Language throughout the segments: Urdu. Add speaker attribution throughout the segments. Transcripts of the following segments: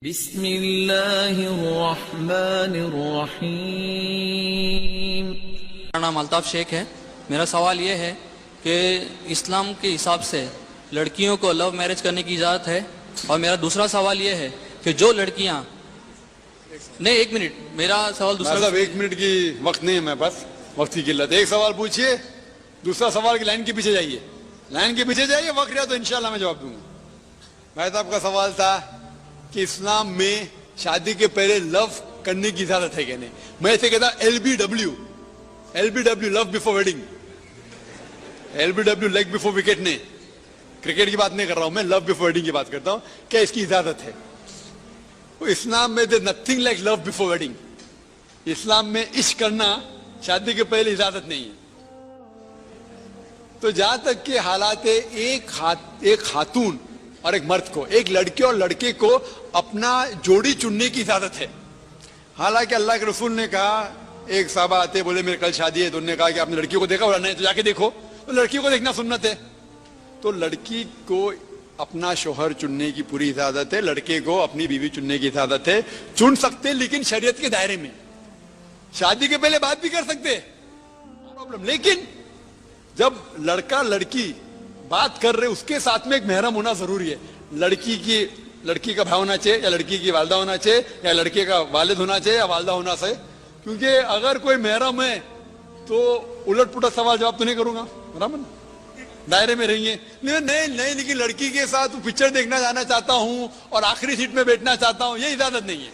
Speaker 1: بسم اللہ الرحمن الرحیم۔
Speaker 2: میرا نام الطاف شیخ ہے۔ میرا سوال یہ ہے کہ اسلام کے حساب سے لڑکیوں کو لو میرج کرنے کی اجازت ہے، اور میرا دوسرا سوال یہ ہے کہ جو لڑکیاں نہیں، ایک منٹ، میرا سوال دوسرا
Speaker 3: صاحب ایک منٹ کی وقت نہیں ہے میرے پاس، وقت کی قلت۔ ایک سوال پوچھیے، دوسرا سوال کی لائن کے پیچھے جائیے، لائن کے پیچھے جائیے، وقت رہا تو انشاءاللہ میں جواب دوں گا۔ بھائی صاحب کا سوال تھا کہ اسلام میں شادی کے پہلے لو کرنے کی اجازت ہے کہ نہیں۔ میں اسے کہتا LBW، love before wedding, LBW leg before wicket نہیں، کرکٹ کی بات نہیں کر رہا ہوں میں، لو بیفور ویڈنگ کی بات کرتا ہوں۔ کیا اس کی اجازت ہے؟ اسلام میں there nothing like love before wedding. اسلام میں عشق کرنا شادی کے پہلے اجازت نہیں ہے۔ تو جہاں تک کہ حالات ایک خاتون اور ایک مرد کو، ایک لڑکے اور لڑکے کو اپنا جوڑی چننے کی اجازت ہے۔ حالانکہ اللہ کے رسول نے کہا، ایک صحابہ آتے بولے میرے کل شادی ہے، تو انہوں نے کہا کہ آپ نے لڑکی کو دیکھا؟ بولا نہیں، تو جا کے دیکھو۔ تو لڑکی کو دیکھنا سنت ہے۔ تو لڑکی کو اپنا شوہر چننے کی پوری اجازت ہے، لڑکے کو اپنی بیوی چننے کی اجازت ہے۔ چن سکتے لیکن شریعت کے دائرے میں، شادی کے پہلے بات بھی کر سکتے، لیکن جب لڑکا لڑکی بات کر رہے، اس کے ساتھ میں ایک محرم ہونا ضروری ہے۔ لڑکی کا بھائی ہونا چاہیے، یا لڑکی کی والدہ ہونا چاہیے، یا لڑکے کا والد ہونا چاہیے، یا والدہ ہونا چاہیے۔ کیونکہ اگر کوئی محرم ہے تو الٹ پلٹ سوال جواب تو نہیں کروں گا، برابر دائرے میں رہیں گے۔ نہیں، لیکن لڑکی کے ساتھ پکچر دیکھنا جانا چاہتا ہوں اور آخری سیٹ میں بیٹھنا چاہتا ہوں، یہ اجازت نہیں ہے۔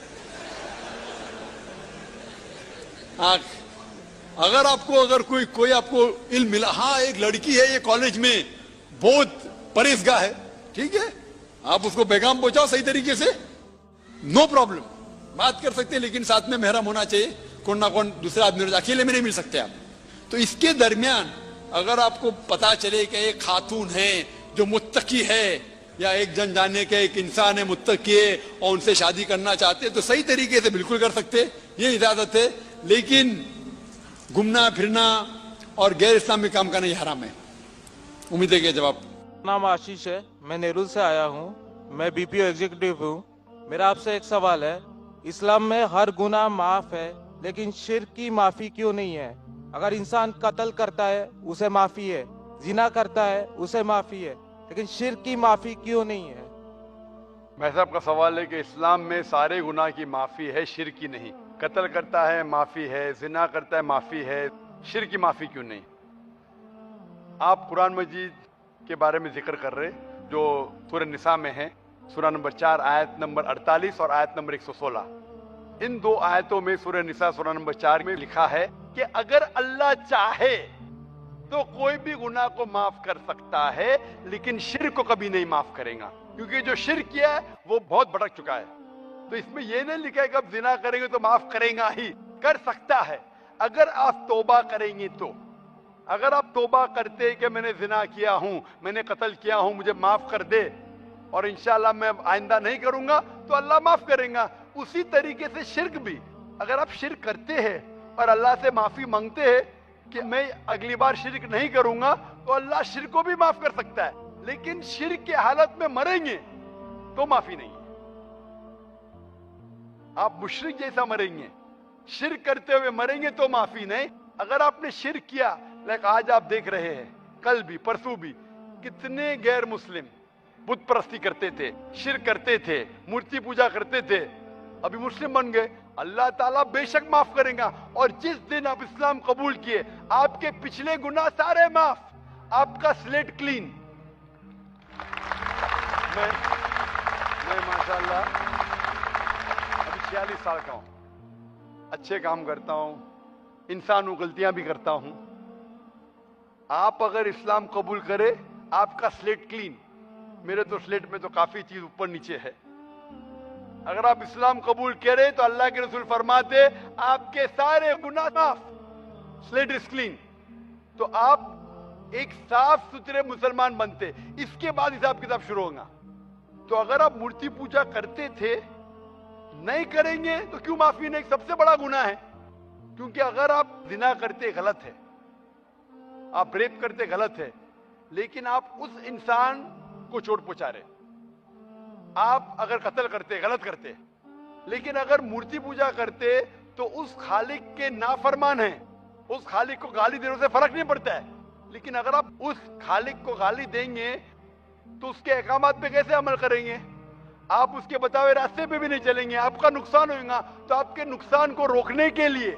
Speaker 3: اگر آپ کو کوئی آپ کو علم ملا، ہاں ایک لڑکی ہے یہ کالج میں بہت پرہیزگار ہے، ٹھیک ہے، آپ اس کو پیغام پہنچاؤ صحیح طریقے سے، نو پرابلم، بات کر سکتے ہیں، لیکن ساتھ میں محرم ہونا چاہیے، کون نہ کون دوسرا آدمی، اکیلے میں نہیں مل سکتے آپ۔ تو اس کے درمیان اگر آپ کو پتا چلے کہ ایک خاتون ہے جو متقی ہے، یا ایک جن جانے کے ایک انسان ہے متقی ہے اور ان سے شادی کرنا چاہتے ہیں، تو صحیح طریقے سے بالکل کر سکتے، یہ اجازت ہے۔ لیکن گھومنا پھرنا اور غیر اسلامی کام کرنا یہ حرام ہے۔ امید ہے کہ جواب۔
Speaker 4: نام آشیش ہے، میں نیرول سے آیا ہوں، میں BPO ایگزیکٹو ہوں۔ میرا آپ سے ایک سوال ہے، اسلام میں ہر گناہ معاف ہے، لیکن شرک کی معافی کیوں نہیں ہے؟ اگر انسان قتل کرتا ہے اسے معافی ہے، زنا کرتا ہے اسے معافی ہے، لیکن شرک کی معافی کیوں نہیں ہے؟
Speaker 3: میں صاحب کا سوال ہے کہ اسلام میں سارے گناہ کی معافی ہے، شرک کی نہیں۔ قتل کرتا ہے معافی ہے، زنا کرتا ہے معافی ہے، شرک کی معافی کیوں نہیں؟ آپ قرآن مجید کے بارے میں ذکر کر رہے جو سورہ نساء میں ہے، سورہ نمبر 4 آیت نمبر 48 اور آیت نمبر 116۔ ان دو آیتوں میں سورہ نساء سورہ نمبر 4 میں لکھا ہے کہ اگر اللہ چاہے تو کوئی بھی گناہ کو معاف کر سکتا ہے، لیکن شرک کو کبھی نہیں معاف کرے گا، کیونکہ جو شرک کیا ہے وہ بہت بھٹک چکا ہے۔ تو اس میں یہ نہیں لکھا ہے کہ اب زنا کریں گے تو معاف کرے گا ہی، کر سکتا ہے اگر آپ توبہ کریں گے تو۔ اگر آپ توبہ کرتے کہ میں نے زنا کیا ہوں، میں نے قتل کیا ہوں، مجھے معاف کر دے، اور انشاءاللہ میں آئندہ نہیں کروں گا، تو اللہ معاف کریں گا۔ اسی طریقے سے شرک بھی، اگر آپ شرک کرتے ہیں اور اللہ سے معافی مانگتے ہیں کہ میں اگلی بار شرک نہیں کروں گا، تو اللہ شرک کو بھی معاف کر سکتا ہے، لیکن شرک کی حالت میں مریں گے تو معافی نہیں ہے۔ آپ مشرک جیسا مریں گے، شرک کرتے ہوئے مریں گے تو معافی نہیں۔ اگر آپ نے شرک کیا، لیکن آج آپ دیکھ رہے ہیں، کل بھی پرسوں بھی کتنے غیر مسلم بت پرستی کرتے تھے، شرک کرتے تھے، مورتی پوجا کرتے تھے، ابھی مسلم بن گئے، اللہ تعالیٰ بے شک معاف کریں گا۔ اور جس دن آپ اسلام قبول کیے، آپ کے پچھلے گناہ سارے معاف، آپ کا سلیٹ کلین۔ میں ماشاءاللہ ابھی 46 سال کا ہوں، اچھے کام کرتا ہوں، انسان ہوں، غلطیاں بھی کرتا ہوں۔ آپ اگر اسلام قبول کرے، آپ کا سلیٹ کلین۔ میرے تو سلیٹ میں تو کافی چیز اوپر نیچے ہے۔ اگر آپ اسلام قبول کرے تو اللہ کے رسول فرماتے آپ کے سارے گناہ معاف، سلیٹ از کلین۔ تو آپ ایک صاف ستھرے مسلمان بنتے، اس کے بعد حساب کتاب شروع ہوگا۔ تو اگر آپ مورتی پوجا کرتے تھے، نہیں کریں گے تو کیوں معافی نہیں؟ سب سے بڑا گناہ ہے، کیونکہ اگر آپ زنا کرتے غلط ہے، آپ ریپ کرتے غلط ہے، لیکن آپ اس انسان کو چوٹ پہنچا رہے، آپ اگر قتل کرتے غلط کرتے، لیکن اگر مورتی پوجا کرتے تو اس خالق کے نافرمان ہیں، اس خالق کو گالی دینے سے فرق نہیں پڑتا ہے. لیکن اگر آپ اس خالق کو گالی دیں گے تو اس کے احکامات پہ کیسے عمل کریں گے؟ آپ اس کے بتائے راستے پہ بھی نہیں چلیں گے، آپ کا نقصان ہوگا. تو آپ کے نقصان کو روکنے کے لیے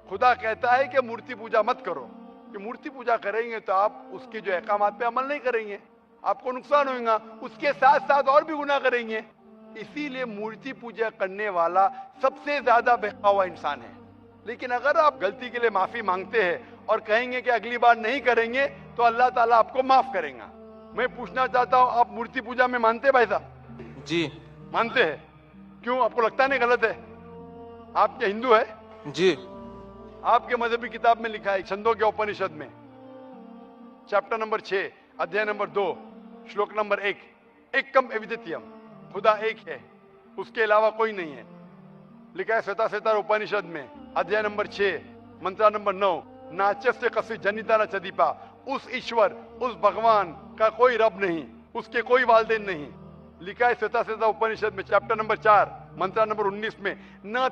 Speaker 3: خدا کہتا ہے کہ مورتی پوجا مت کرو. کہ مورتی پوجا کریں گے تو آپ اس کے جو احکامات پہ عمل نہیں کریں گے، آپ کو نقصان ہوگا، اس کے ساتھ ساتھ اور بھی گناہ کریں گے. اسی لیے مورتی پوجا کرنے والا سب سے زیادہ بہکا ہوا انسان ہے. لیکن اگر آپ غلطی کے لیے معافی مانگتے ہیں اور کہیں گے کہ اگلی بار نہیں کریں گے تو اللہ تعالیٰ آپ کو معاف کریں گا. میں پوچھنا چاہتا ہوں، آپ مورتی پوجا میں مانتے ہیں بھائی صاحب؟
Speaker 4: جی
Speaker 3: مانتے ہیں. کیوں؟ آپ کو لگتا نہیں غلط ہے؟ آپ کے ہندو ہے؟
Speaker 4: جی
Speaker 3: آپ کے مذہبی کتاب میں لکھا ہے چھندوں کے اپنشد میں چیپٹر نمبر 6 ادھیائے نمبر 2 شلوک نمبر 1، ایکم ایودتیم، خدا ایک ہے، اس کے علاوہ کوئی نہیں ہے. لکھا ہے سوتا سیتار اپنشد میں ادھیائے نمبر 6 منترا نمبر 9، ناچس کسی جنیتا نہ چدیپا، اس ایشور اس بھگوان کا کوئی رب نہیں، اس کے کوئی والدین نہیں. لکھا ہے سوتا سیتا اپنشد میں چیپٹر نمبر 4 منترا نمبر 19 میں، نہ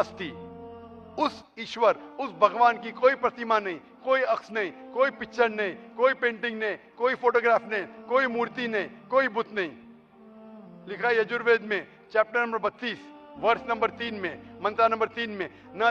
Speaker 3: استی، اس ایشور اس بھگوان کی کوئی پرتیما نہیں، کوئی عکس نہیں، کوئی پکچر نہیں، کوئی پینٹنگ نہیں، کوئی فوٹوگراف نہیں، کوئی مورتی نہیں، کوئی بت نہیں. لکھا ہے یجوروید میں چیپٹر نمبر 32 ورس نمبر 3 میں منترا نمبر 3 میں، نہ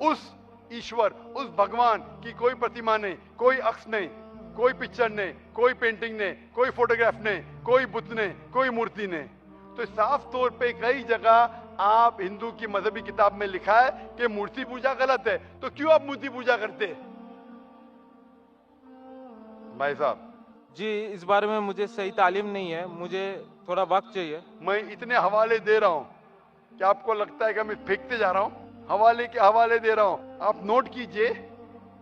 Speaker 3: اس ایشور اس بھگوان کی کوئی پرتیما نہیں، کوئی عکس نہیں، کوئی پکچر نہیں، کوئی پینٹنگ نہیں، کوئی فوٹوگراف نہیں، کوئی بت نہیں، کوئی مورتی نہیں. تو صاف طور پہ کئی جگہ آپ ہندو کی مذہبی کتاب میں لکھا ہے کہ مورتی پوجا غلط ہے. تو کیوں آپ مورتی پوجا کرتے بھائی صاحب؟
Speaker 4: جی اس بارے میں مجھے صحیح تعلیم نہیں ہے، مجھے تھوڑا وقت چاہیے.
Speaker 3: میں اتنے حوالے دے رہا ہوں کہ آپ کو لگتا ہے کہ میں پھینکتے جا رہا ہوں. حوالے کے حوالے دے رہا ہوں، آپ نوٹ کیجئے.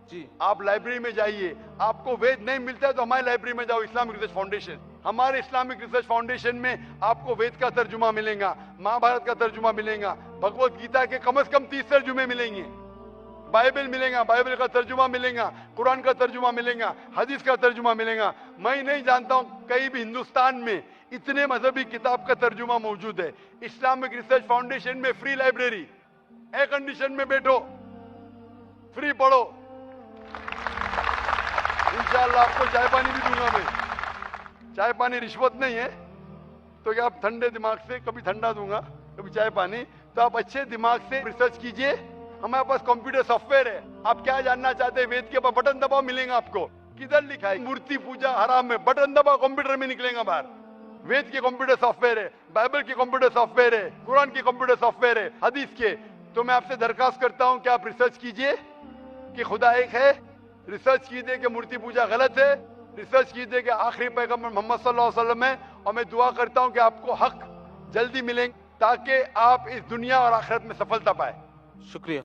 Speaker 4: جی
Speaker 3: آپ لائبریری میں جائیے، آپ کو وید نہیں ملتا ہے تو ہماری لائبریری میں جاؤ، اسلامک ریسرچ فاؤنڈیشن. ہمارے اسلامک ریسرچ فاؤنڈیشن میں آپ کو وید کا ترجمہ ملے گا، مہا بھارت کا ترجمہ ملے گا، بھگوت گیتا کے کم از کم 30 ترجمے ملیں گے، بائبل ملے گا، بائبل کا ترجمہ ملے گا، قرآن کا ترجمہ ملے گا، حدیث کا ترجمہ ملے گا. میں نہیں جانتا ہوں کہیں بھی ہندوستان میں اتنے مذہبی کتاب کا ترجمہ موجود ہے. اسلامک ریسرچ فاؤنڈیشن میں فری لائبریری، ایئر کنڈیشن میں بیٹھو، فری پڑھو. انشاءاللہ آپ کو چائے پانی بھی دوں گا میں. چائے پانی رشوت نہیں ہے، تو کہ آپ ٹھنڈے دماغ سے، کبھی ٹھنڈا دوں گا کبھی چائے پانی، تو آپ اچھے دماغ سے ریسرچ کیجئے. ہمارے پاس کمپیوٹر سافٹ ویئر ہے، آپ کیا جاننا چاہتے ہیں وید کے اوپر بٹن دباؤ ملیں گا آپ کو. کدھر لکھا ہے مورتی پوجا حرام ہے؟ بٹن دباؤ کمپیوٹر میں نکلیں گا باہر. وید کے کمپیوٹر سافٹ ویئر ہے، بائبل کے کمپیوٹر سافٹ ویئر ہے، قرآن کے کمپیوٹر سافٹ ویئر ہے، حدیث کے. تو میں آپ سے درخواست کرتا ہوں کہ آپ ریسرچ کیجئے کہ خدا ایک ہے، ریسرچ کیجئے کہ مورتی پوجا غلط ہے، ریسرچ کیجئے کہ آخری پیغمبر محمد صلی اللہ علیہ وسلم ہے. اور میں دعا کرتا ہوں کہ آپ کو حق جلدی ملیں تاکہ آپ اس دنیا اور آخرت میں سفلتا پائیں.
Speaker 4: شکریہ.